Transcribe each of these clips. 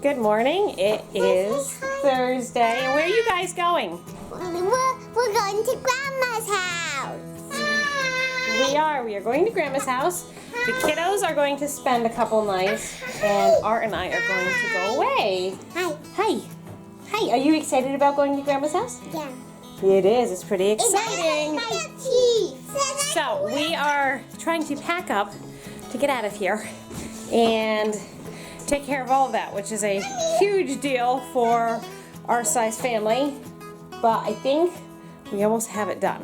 Good morning. It is Thursday. And where are you guys going? We're going to Grandma's house. We are going to Grandma's house. The kiddos are going to spend a couple nights, and Art and I are going to go away. Hi. Hi. Hi. Are you excited about going to Grandma's house? Yeah. It is. It's pretty exciting. Cheese. So we are trying to pack up to get out of here and take care of all of that, which is a huge deal for our size family. But I think we almost have it done.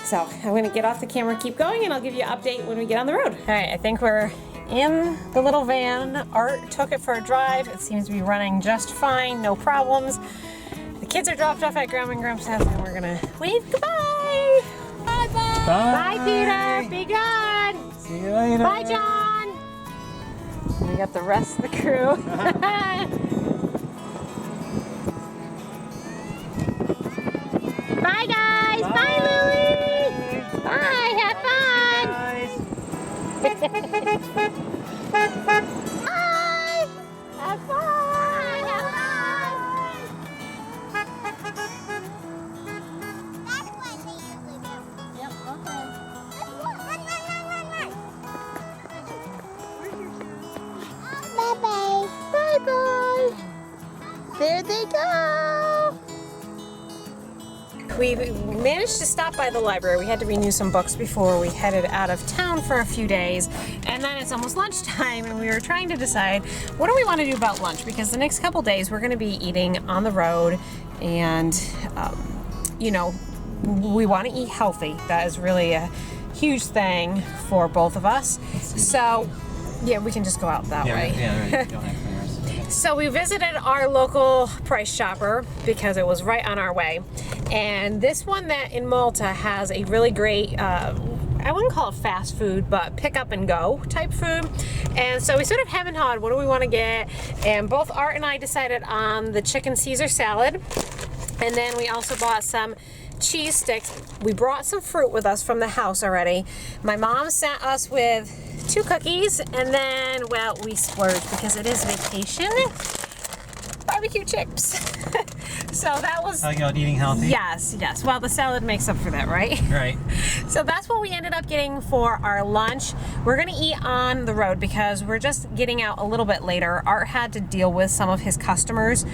So I'm going to get off the camera and keep going, and I'll give you an update when we get on the road. All right, I think we're in the little van. Art took it for a drive. It seems to be running just fine, no problems. The kids are dropped off at Grandma and Grandpa's house, and we're going to wave goodbye. Bye-bye. Bye, Peter. Be good. See you later. Bye, John. We got the rest of the crew. Bye, guys. Bye, Lily. Bye. Have fun. Bye. Have fun. Have fun. That's what they usually do. Yep, okay. Run. Bye-bye. Bye-bye. There they go. We managed to stop by the library. We had to renew some books before we headed out of town for a few days. And then it's almost lunchtime, and we were trying to decide what do we want to do about lunch, because the next couple days we're going to be eating on the road, and you know, we want to eat healthy. That is really a huge thing for both of us. So yeah, we can just go out that way. So we visited our local price shopper because it was right on our way. And this one that in Malta has a really great, I wouldn't call it fast food, but pick up and go type food. And so we sort of hem and hawed, what do we want to get? And both Art and I decided on the chicken Caesar salad. And then we also bought some cheese sticks. We brought some fruit with us from the house already. My mom sent us with 2 cookies, and then, well, we splurged because it is vacation. Barbecue chips. So that was... Talking about eating healthy? Yes. Well, the salad makes up for that, right? Right. So that's what we ended up getting for our lunch. We're gonna eat on the road because we're just getting out a little bit later. Art had to deal with some of his customers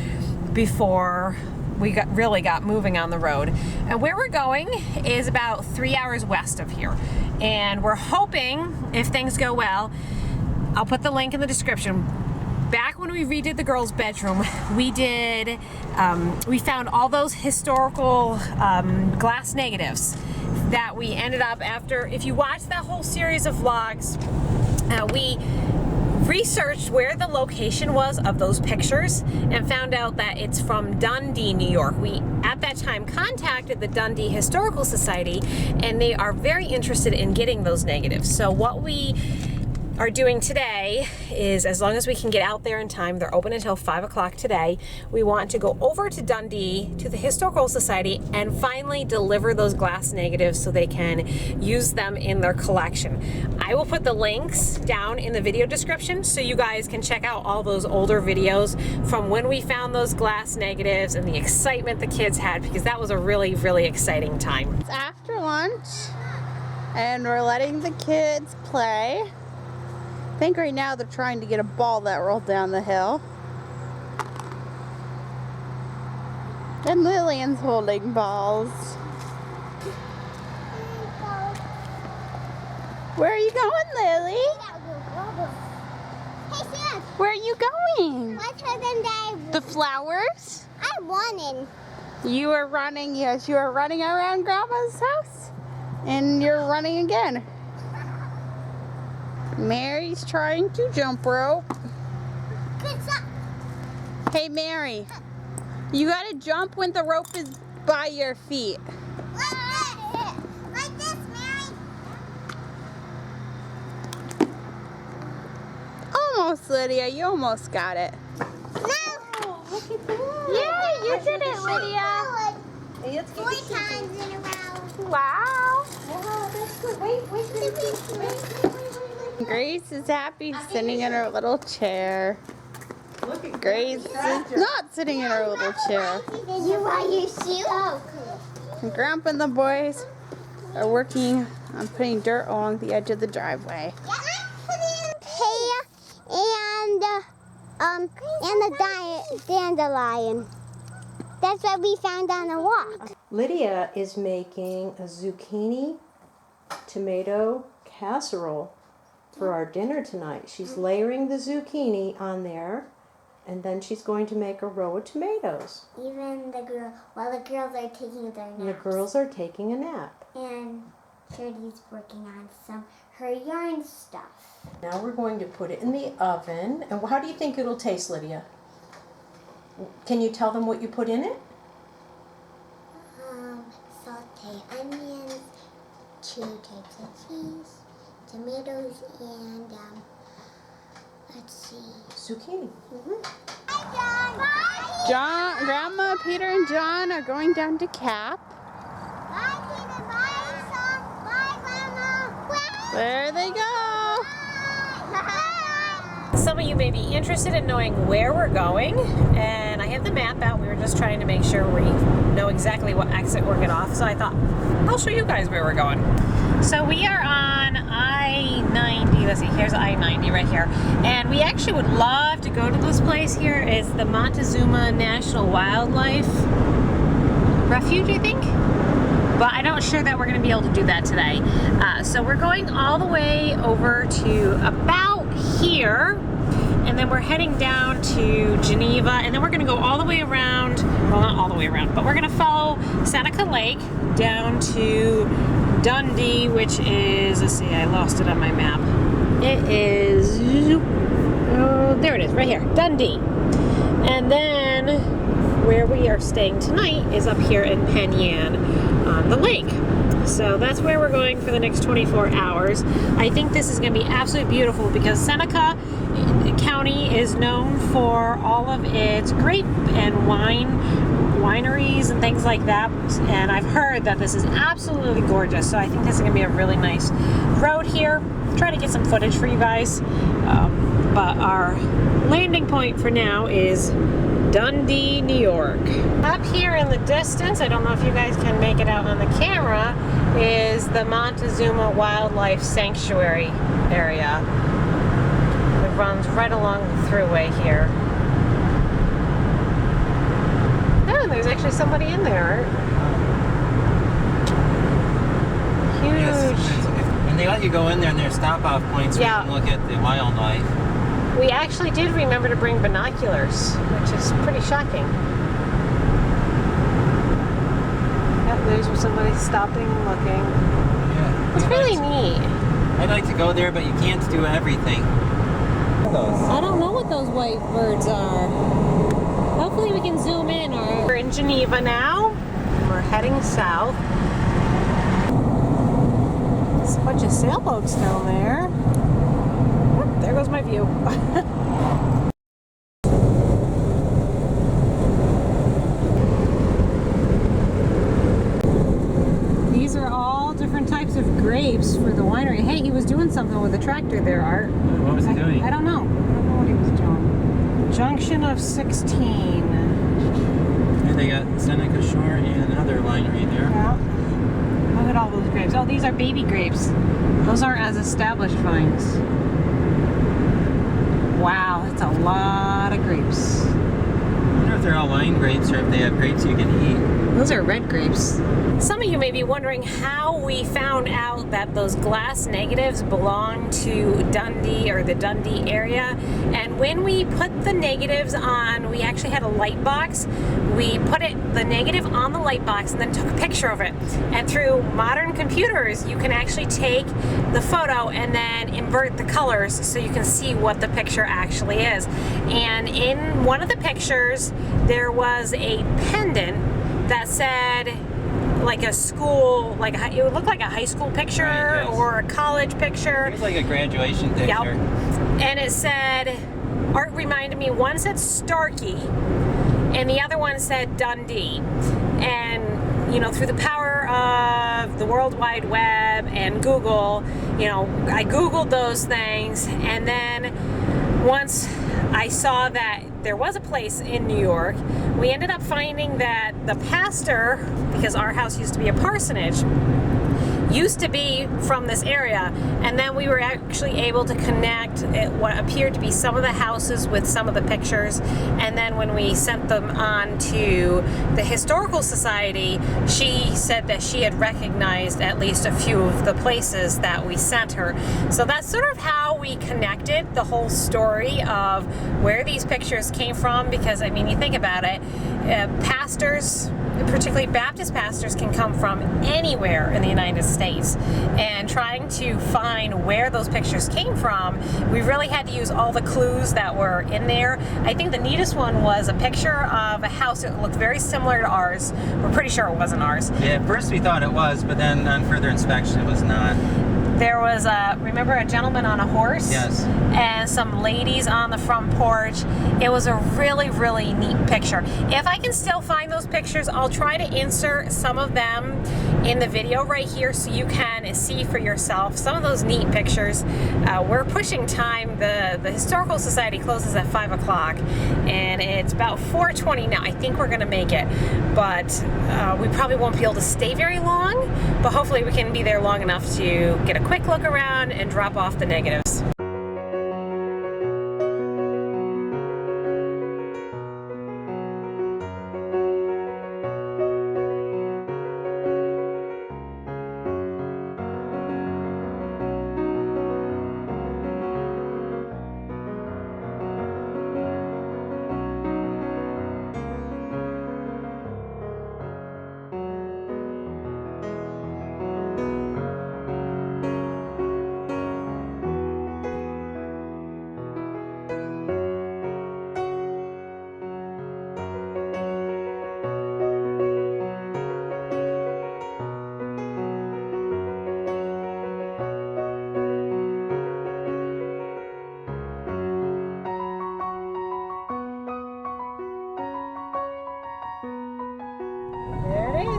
before we really got moving on the road. And where we're going is about 3 hours west of here. And we're hoping, if things go well, I'll put the link in the description. Back when we redid the girls' bedroom, we found all those historical glass negatives that we ended up after. If you watch that whole series of vlogs, we researched where the location was of those pictures and found out that it's from Dundee, New York. We, at that time, contacted the Dundee Historical Society, and they are very interested in getting those negatives. So what we are doing today is, as long as we can get out there in time, they're open until 5 o'clock today, we want to go over to Dundee to the Historical Society and finally deliver those glass negatives so they can use them in their collection. I will put the links down in the video description so you guys can check out all those older videos from when we found those glass negatives and the excitement the kids had, because that was a really, really exciting time. It's after lunch and we're letting the kids play. I think right now they're trying to get a ball that rolled down the hill. And Lillian's holding balls. Where are you going, Lily? Hey, Sam. Where are you going? What's her name? The flowers? I'm running. You are running, yes, you are running around Grandma's house. And you're running again. Mary's trying to jump rope. Good job. Hey, Mary, you gotta jump when the rope is by your feet. Like this, Mary. Almost, Lydia, you almost got it. No. Yeah, you did it, Lydia. 4 times in a row. Wow. Oh, that's good. Wait. Grace is happy sitting in her little chair. Grace is not sitting in her little chair. You want your shoe? Oh, And Grandpa and the boys are working on putting dirt along the edge of the driveway. Pear and a dandelion. That's what we found on a walk. Lydia is making a zucchini tomato casserole for our dinner tonight. She's layering the zucchini on there, and then she's going to make a row of tomatoes. Even while the girls are taking their naps. And the girls are taking a nap. And Shirley's working on her yarn stuff. Now we're going to put it in the oven. And how do you think it'll taste, Lydia? Can you tell them what you put in it? Saute onions, 2 types of cheese, tomatoes, and let's see, Zucchini. Hi, John, Grandma, Peter, and John are going down to Cap. Bye, Peter. Bye, Lisa. Bye, Grandma. Bye. There they go. Bye. Some of you may be interested in knowing where we're going, and I have the map out. We were just trying to make sure we know exactly what exit we're getting off, so I thought I'll show you guys where we're going. So we are on I-90. Let's see, here's I-90 right here. And we actually would love to go to this place here. It's the Montezuma National Wildlife Refuge, I think. But I'm not sure that we're going to be able to do that today. So we're going all the way over to about here, and then we're heading down to Geneva, and then we're going to go all the way around, well, not all the way around, but we're going to follow Seneca Lake down to Dundee, which is, let's see, I lost it on my map. It is, oh, there it is, right here, Dundee. And then where we are staying tonight is up here in Penn on the lake. So that's where we're going for the next 24 hours. I think this is going to be absolutely beautiful because Seneca County is known for all of its grape and wineries and things like that. And I've heard that this is absolutely gorgeous. So I think this is going to be a really nice road here. Try to get some footage for you guys. But our landing point for now is Dundee, New York. Up here in the distance, I don't know if you guys can make it out on the camera, is the Montezuma Wildlife Sanctuary area. It runs right along the thruway here. Oh, there's actually somebody in there. Huge. Yes, and they let you go in there and there's stop-off points where you can look at the wildlife. We actually did remember to bring binoculars, which is pretty shocking. Yep, there's somebody stopping and looking. Yeah. It's really neat. I'd like to go there, but you can't do everything. I don't know what those white birds are. Hopefully we can zoom in. We're in Geneva now. We're heading south. There's a bunch of sailboats down there. There goes my view. These are all different types of grapes for the winery. Hey, he was doing something with the tractor there, Art. What was he doing? I don't know. I don't know what he was doing. Junction of 16. And they got Seneca Shore and another winery there. Yeah. Look at all those grapes. Oh, these are baby grapes. Those aren't as established vines. Wow, that's a lot of grapes. I wonder if they're all wine grapes or if they have grapes you can eat. Those are red grapes. Some of you may be wondering how we found out that those glass negatives belong to Dundee or the Dundee area. And when we put the negatives on, we actually had a light box. We put the negative on the light box and then took a picture of it. And through modern computers, you can actually take the photo and then invert the colors so you can see what the picture actually is. And in one of the pictures, there was a pendant that said, like a school, like it would look like a high school picture, right, yes, or a college picture. It was like a graduation picture. Yep. And it said, Art reminded me, one said Starkey and the other one said Dundee. And, you know, through the power of the World Wide Web and Google, you know, I Googled those things, and then once I saw that there was a place in New York. We ended up finding that the pastor, because our house used to be a parsonage, used to be from this area, and then we were actually able to connect what appeared to be some of the houses with some of the pictures, and then when we sent them on to the Historical Society, she said that she had recognized at least a few of the places that we sent her. So that's sort of how we connected the whole story of where these pictures came from, because I mean, you think about it, pastors, particularly Baptist pastors, can come from anywhere in the United States, and trying to find where those pictures came from, we really had to use all the clues that were in there. I think the neatest one was a picture of a house that looked very similar to ours. We're pretty sure it wasn't ours. Yeah, at first we thought it was, but then on further inspection it was not. There was remember a gentleman on a horse? Yes. And some ladies on the front porch. It was a really, really neat picture. If I can still find those pictures, I'll try to insert some of them in the video right here so you can see for yourself some of those neat pictures. We're pushing time. The Historical Society closes at 5 o'clock, and it's about 4:20 now. I think we're going to make it, but we probably won't be able to stay very long, but hopefully we can be there long enough to get a quick look around and drop off the negatives.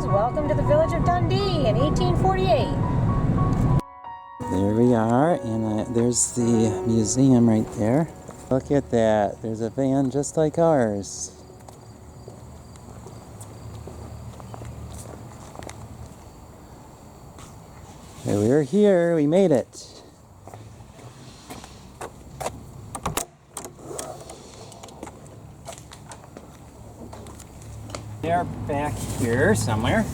Welcome to the village of Dundee in 1848. There we are, and there's the museum right there. Look at that. There's a van just like ours. And we're here. We made it. They're back here somewhere.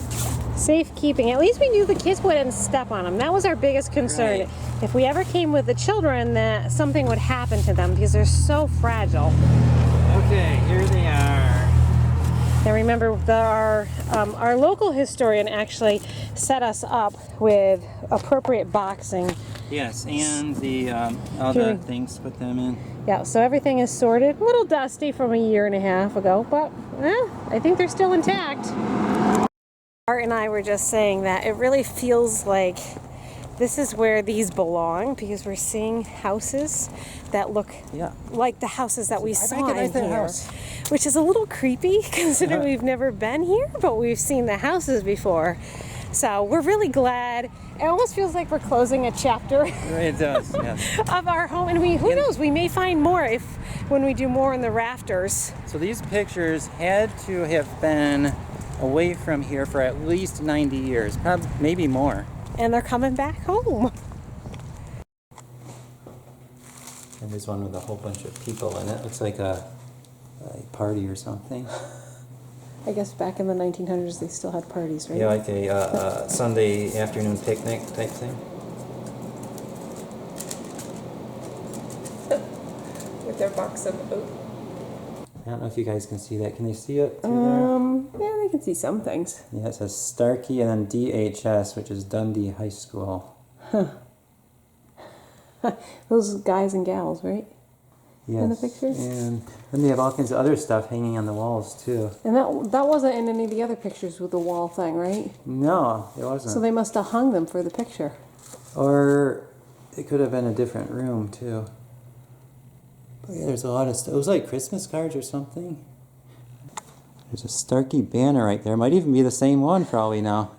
Safekeeping. At least we knew the kids wouldn't step on them. That was our biggest concern. Right. If we ever came with the children, that something would happen to them because they're so fragile. Okay, here they are. And remember, our local historian actually set us up with appropriate boxing. Yes, and the all Here. the things to put them in. Yeah, so everything is sorted. A little dusty from a year and a half ago, but I think they're still intact. Art and I were just saying that it really feels like this is where these belong, because we're seeing houses that look like the houses that we saw in here. Which is a little creepy considering we've never been here, but we've seen the houses before. So we're really glad. It almost feels like we're closing a chapter It does, yes. of our home, and who knows, we may find more when we do more in the rafters. So these pictures had to have been away from here for at least 90 years, probably maybe more. And they're coming back home. And there's one with a whole bunch of people in it. Looks like a party or something. I guess back in the 1900s they still had parties, right? Yeah, like a Sunday afternoon picnic type thing. With their box of oat. I don't know if you guys can see that. Can you see it through Yeah, they can see some things. there? Yeah, it says Starkey and then DHS, which is Dundee High School. Those guys and gals, right? Yes. In the pictures? And then they have all kinds of other stuff hanging on the walls too. And that wasn't in any of the other pictures with the wall thing, right? No, it wasn't. So they must have hung them for the picture. Or it could have been a different room too. But yeah, there's a lot of stuff. It was like Christmas cards or something. There's a Starkey banner right there. Might even be the same one for all we know.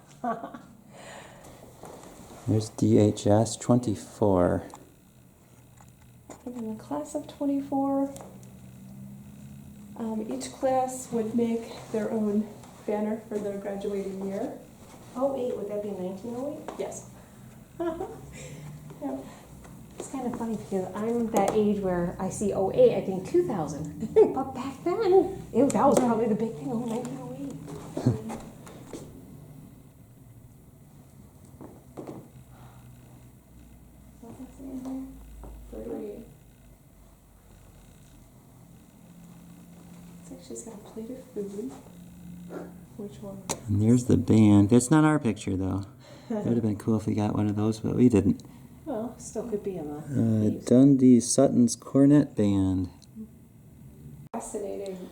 There's DHS 24. In the class of 24. Each class would make their own banner for their graduating year. 08, would that be 1908? Yes. Yep. It's kind of funny because I'm that age where I see 08, I think 2000. But back then, that was probably the big thing, 1908. What's that saying here? 38. It's like she's got a plate of food. Which one? And there's the band. That's not our picture, though. It would have been cool if we got one of those, but we didn't. Well, still could be in the leaves. Dundee Sutton's Cornet Band. Fascinating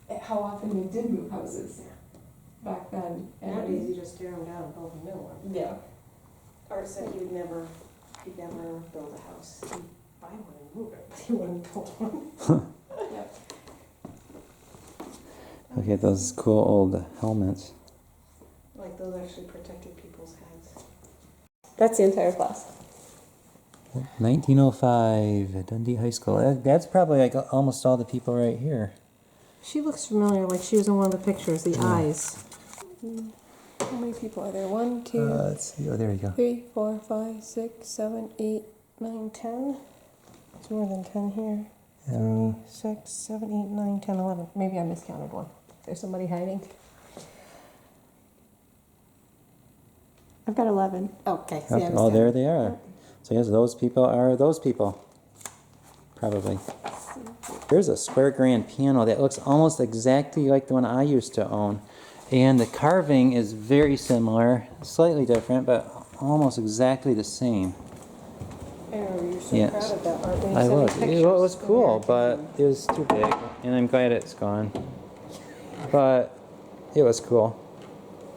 at how often we did move houses back then. Nowadays, you just tear them down and build a new one. Yeah. Art said he'd never build a house. He'd buy one and move it. He wouldn't build one. Yep. Look at those cool old helmets. Like those actually protected people's heads. That's the entire class. 1905 at Dundee High School. That's probably like almost all the people right here. She looks familiar, like she was in one of the pictures, the eyes. How many people are there? 1, 2, Let's see. Oh, there we go. 3, 4, 5, 6, 7, 8, 9, 10. It's more than 10 here. 3, 6, 7, 8, 9, 10, 11. Maybe I miscounted one. There's somebody hiding. I've got 11. Okay. See, I Oh, miscounted. there they are. So yes, those people are those people. Probably. There's a square grand piano that looks almost exactly like the one I used to own. And the carving is very similar, slightly different, but almost exactly the same. Oh, you're so Yes. proud of that art. When you I sent me was. pictures, It was go cool, there. but it was too big, and I'm glad it's gone. But it was cool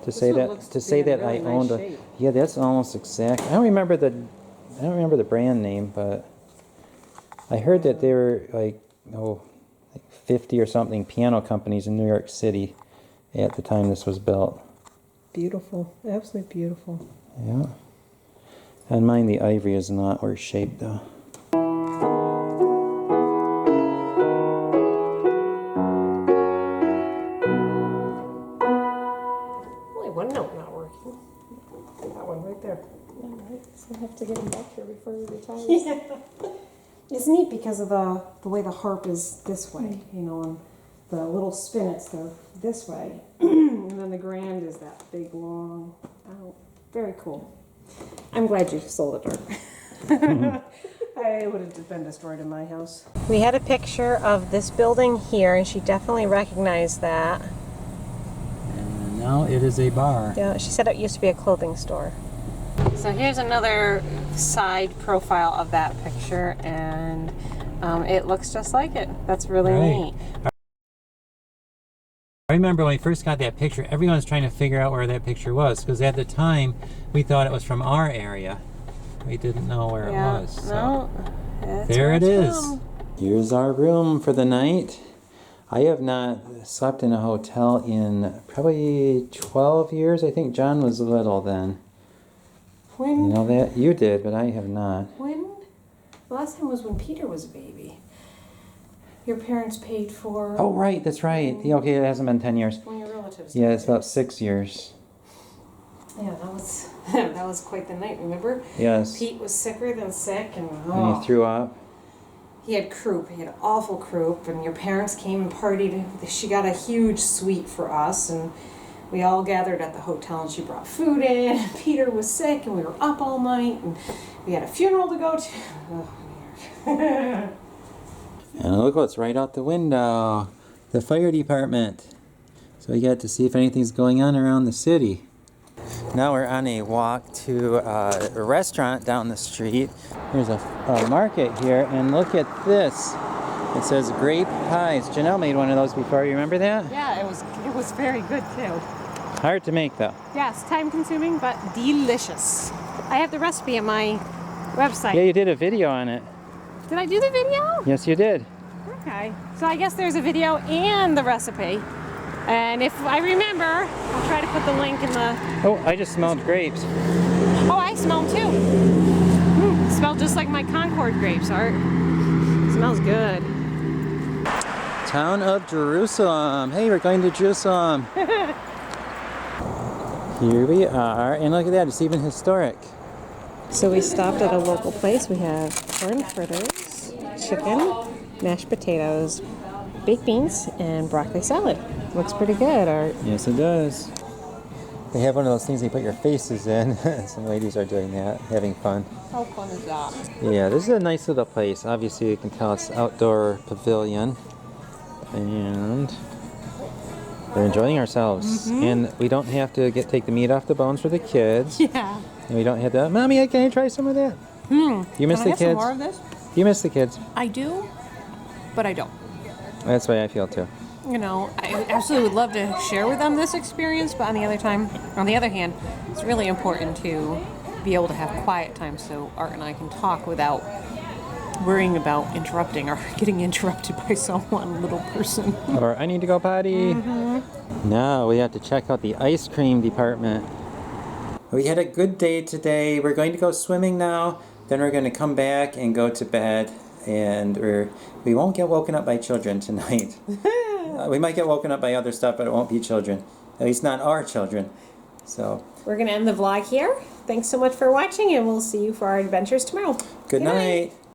to say one that looks to to be say in that really I nice owned a. shape. Yeah, that's almost exact. I don't remember the brand name, but I heard that there were like 50 or something piano companies in New York City at the time this was built. Beautiful. Absolutely beautiful. Yeah. And mine, the ivory is not worse shape though. Only one note not working. That one right there. All right, so I have to get him back here before he retires. Yeah. It's neat because of the way the harp is this way, you know, and the little spinets they're this way, and then the grand is that big long out. Very cool. I'm glad you sold it, Art. I would have been destroyed in my house. We had a picture of this building here, and she definitely recognized that. And now it is a bar. Yeah, she said it used to be a clothing store. So here's another side profile of that picture, and it looks just like it. That's really neat. I remember when we first got that picture, everyone was trying to figure out where that picture was, because at the time we thought it was from our area. We didn't know where it was. So. No, that's There where it it's is. from. Here's our room for the night. I have not slept in a hotel in probably 12 years. I think John was little then. You When? know that? You did, but I have not. When? The last time was when Peter was a baby. Your parents paid for. Oh, right, that's right. Yeah, okay, it hasn't been 10 years. When your relatives. Yeah, it's about 6 years. Yeah, that was that was quite the night. Remember? Yes. Pete was sicker than sick, and And he threw up. he had croup. He had awful croup, and your parents came and partied. She got a huge suite for us, and we all gathered at the hotel, and she brought food in. And Peter was sick, and we were up all night, and we had a funeral to go to. Oh, weird. And look what's right out the window. The fire department. So we got to see if anything's going on around the city. Now we're on a walk to a restaurant down the street. There's a market here, and look at this. It says grape pies. Janelle made one of those before. You remember that? Yeah, it was very good too. Hard to make though. Yes, time consuming but delicious. I have the recipe on my website. Yeah, you did a video on it. Did I do the video? Yes, you did. Okay. So I guess there's a video and the recipe. And if I remember, I'll try to put the link in the... Oh, I just smelled grapes. Oh, I smell them too. Smell just like my Concord grapes, Art. Smells good. town of Jerusalem. Hey, we're going to Jerusalem. Here we are, and look at that, it's even historic. So we stopped at a local place. We have corn fritters, chicken, mashed potatoes, baked beans, and broccoli salad. Looks pretty good, Art. Yes, it does. They have one of those things you put your faces in. Some ladies are doing that, having fun. How fun is that? Yeah, this is a nice little place. Obviously, you can tell it's outdoor pavilion. And we're enjoying ourselves. And we don't have to take the meat off the bones for the kids. Yeah. And we don't have to, Mommy, can I try some of that? You miss the Can I have some kids? more of this? You miss the kids. I do, but I don't. That's the way I feel too. You know, I absolutely would love to share with them this experience, but on the other hand, it's really important to be able to have quiet time so Art and I can talk without worrying about interrupting or getting interrupted by someone, little person. Or I need to go potty. Now we have to check out the ice cream department. We had a good day today. We're going to go swimming now. Then we're going to come back and go to bed. And we won't get woken up by children tonight. We might get woken up by other stuff, but it won't be children. At least not our children. So We're going to end the vlog here. Thanks so much for watching, and we'll see you for our adventures tomorrow. good night.